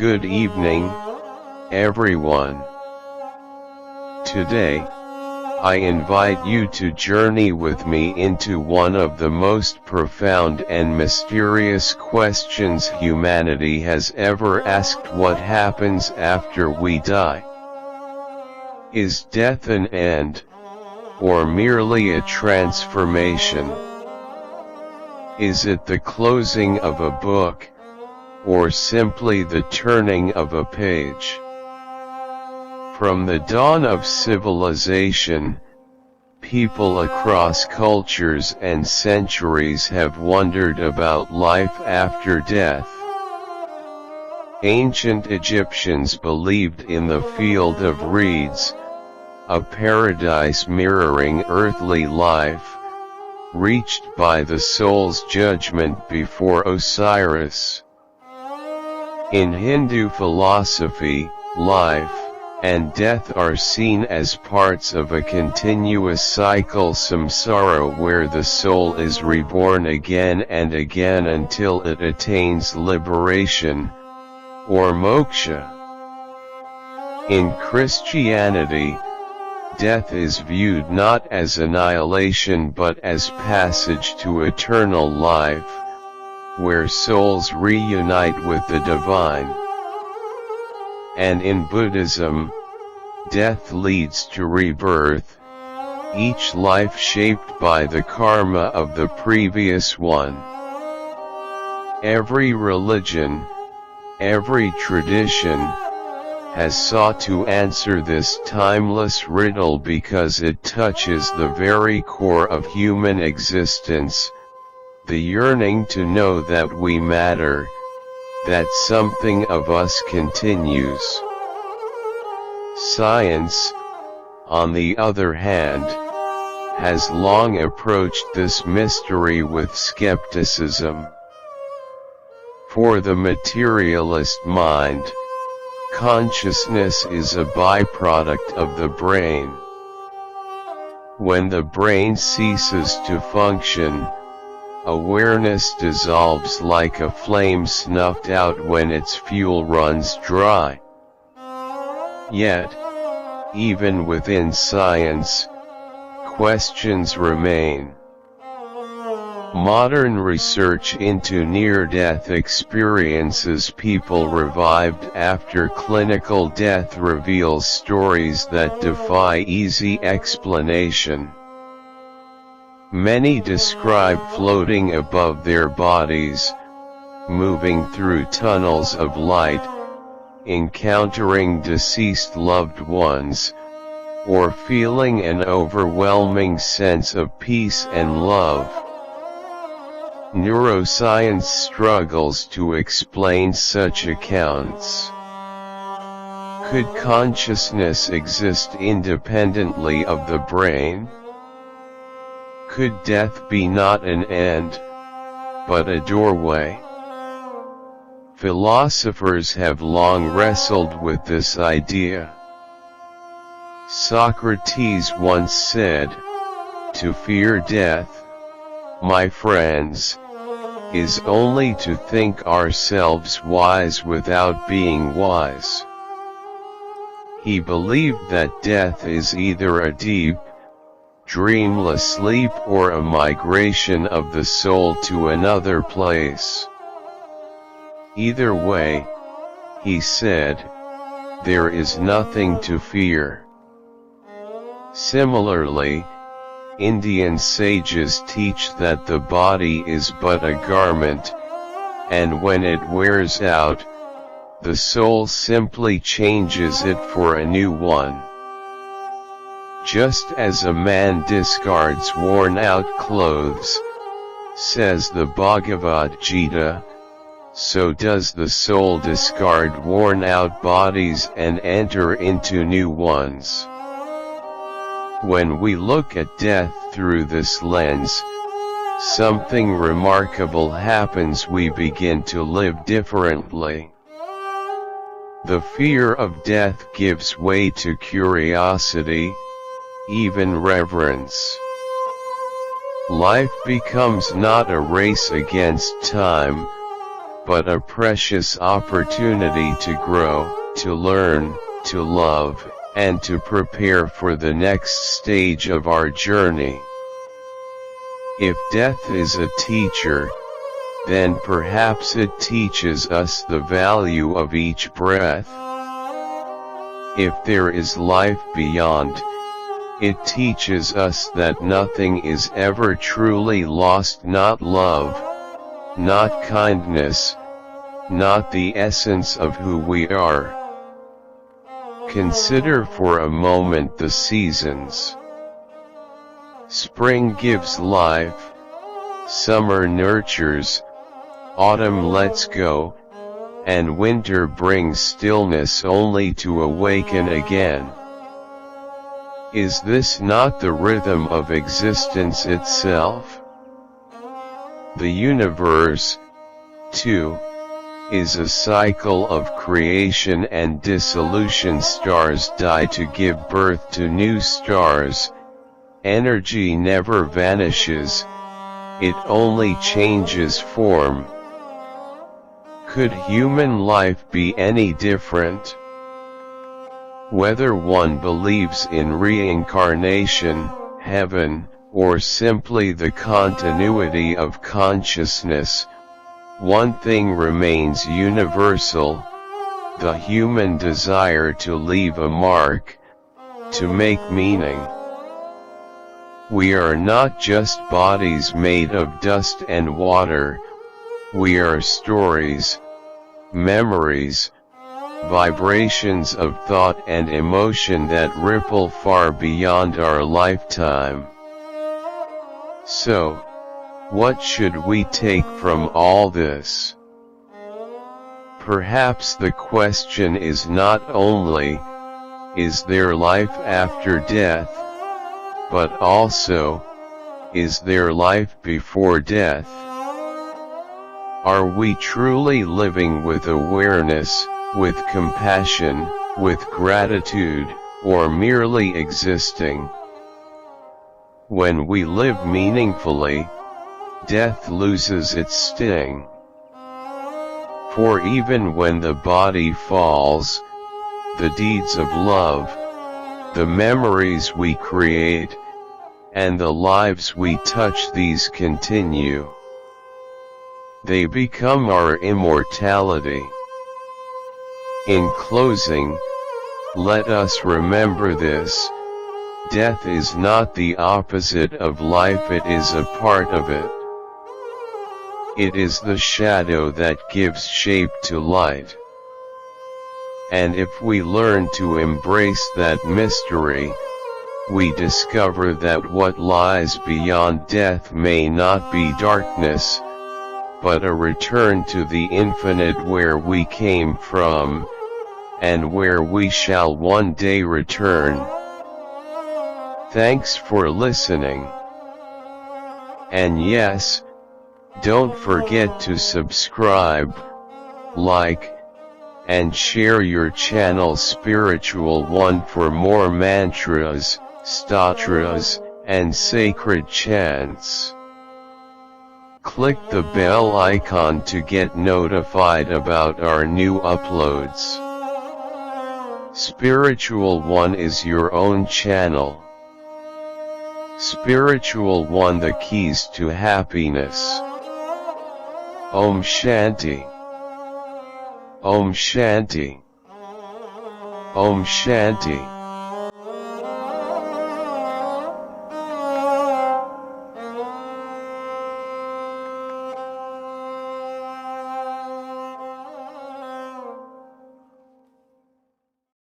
Good evening, everyone. Today, I invite you to journey with me into one of the most profound and mysterious questions humanity has ever asked: what happens after we die? Is death an end, or merely a transformation? Is it the closing of a book, or simply the turning of a page? From the dawn of civilization, people across cultures and centuries have wondered about life after death. Ancient Egyptians believed in the field of reeds, a paradise mirroring earthly life, reached by the soul's judgment before Osiris. In Hindu philosophy, life and death are seen as parts of a continuous cycle, samsara, where the soul is reborn again and again until it attains liberation, or moksha. In Christianity, death is viewed not as annihilation but as passage to eternal life, where souls reunite with the divine. And in Buddhism, death leads to rebirth, each life shaped by the karma of the previous one. Every religion, every tradition, has sought to answer this timeless riddle because it touches the very core of human existence, the yearning to know that we matter, that something of us continues. Science, on the other hand, has long approached this mystery with skepticism. For the materialist mind, consciousness is a byproduct of the brain. When the brain ceases to function, awareness dissolves like a flame snuffed out when its fuel runs dry. Yet, even within science, questions remain. Modern research into near-death experiences, people revived after clinical death, reveals stories that defy easy explanation. Many describe floating above their bodies, moving through tunnels of light, encountering deceased loved ones, or feeling an overwhelming sense of peace and love. Neuroscience struggles to explain such accounts. Could consciousness exist independently of the brain? Could death be not an end, but a doorway? Philosophers have long wrestled with this idea. Socrates once said, "To fear death, my friends, is only to think ourselves wise without being wise." He believed that death is either a deep, dreamless sleep or a migration of the soul to another place. Either way, he said, there is nothing to fear. Similarly, Indian sages teach that the body is but a garment, and when it wears out, the soul simply changes it for a new one. Just as a man discards worn-out clothes, says the Bhagavad Gita, so does the soul discard worn-out bodies and enter into new ones. When we look at death through this lens, something remarkable happens. We begin to live differently. The fear of death gives way to curiosity, even reverence. Life becomes not a race against time, but a precious opportunity to grow, to learn, to love, and to prepare for the next stage of our journey. If death is a teacher, then perhaps it teaches us the value of each breath. If there is life beyond, it teaches us that nothing is ever truly lost, not love, not kindness, not the essence of who we are. Consider for a moment the seasons. Spring gives life, summer nurtures, autumn lets go, and winter brings stillness only to awaken again. Is this not the rhythm of existence itself? The universe, too, is a cycle of creation and dissolution. Stars die to give birth to new stars. Energy never vanishes, it only changes form. Could human life be any different? Whether one believes in reincarnation, heaven, or simply the continuity of consciousness, one thing remains universal: the human desire to leave a mark, to make meaning. We are not just bodies made of dust and water, we are stories, memories, vibrations of thought and emotion that ripple far beyond our lifetime. So, what should we take from all this? Perhaps the question is not only, is there life after death, but also, is there life before death? Are we truly living with awareness, with compassion, with gratitude, or merely existing? When we live meaningfully, death loses its sting. For even when the body falls, the deeds of love, the memories we create, and the lives we touch, these continue. They become our immortality. In closing, let us remember this: death is not the opposite of life, it is a part of it. It is the shadow that gives shape to light. And if we learn to embrace that mystery, we discover that what lies beyond death may not be darkness, but a return to the infinite, where we came from, and where we shall one day return. Thanks for listening. And yes, don't forget to subscribe, like, and share your channel Spiritual One for more mantras, stotras, and sacred chants. Click the bell icon to get notified about our new uploads. Spiritual One is your own channel. Spiritual One, the keys to happiness. Om Shanti. Om Shanti. Om Shanti.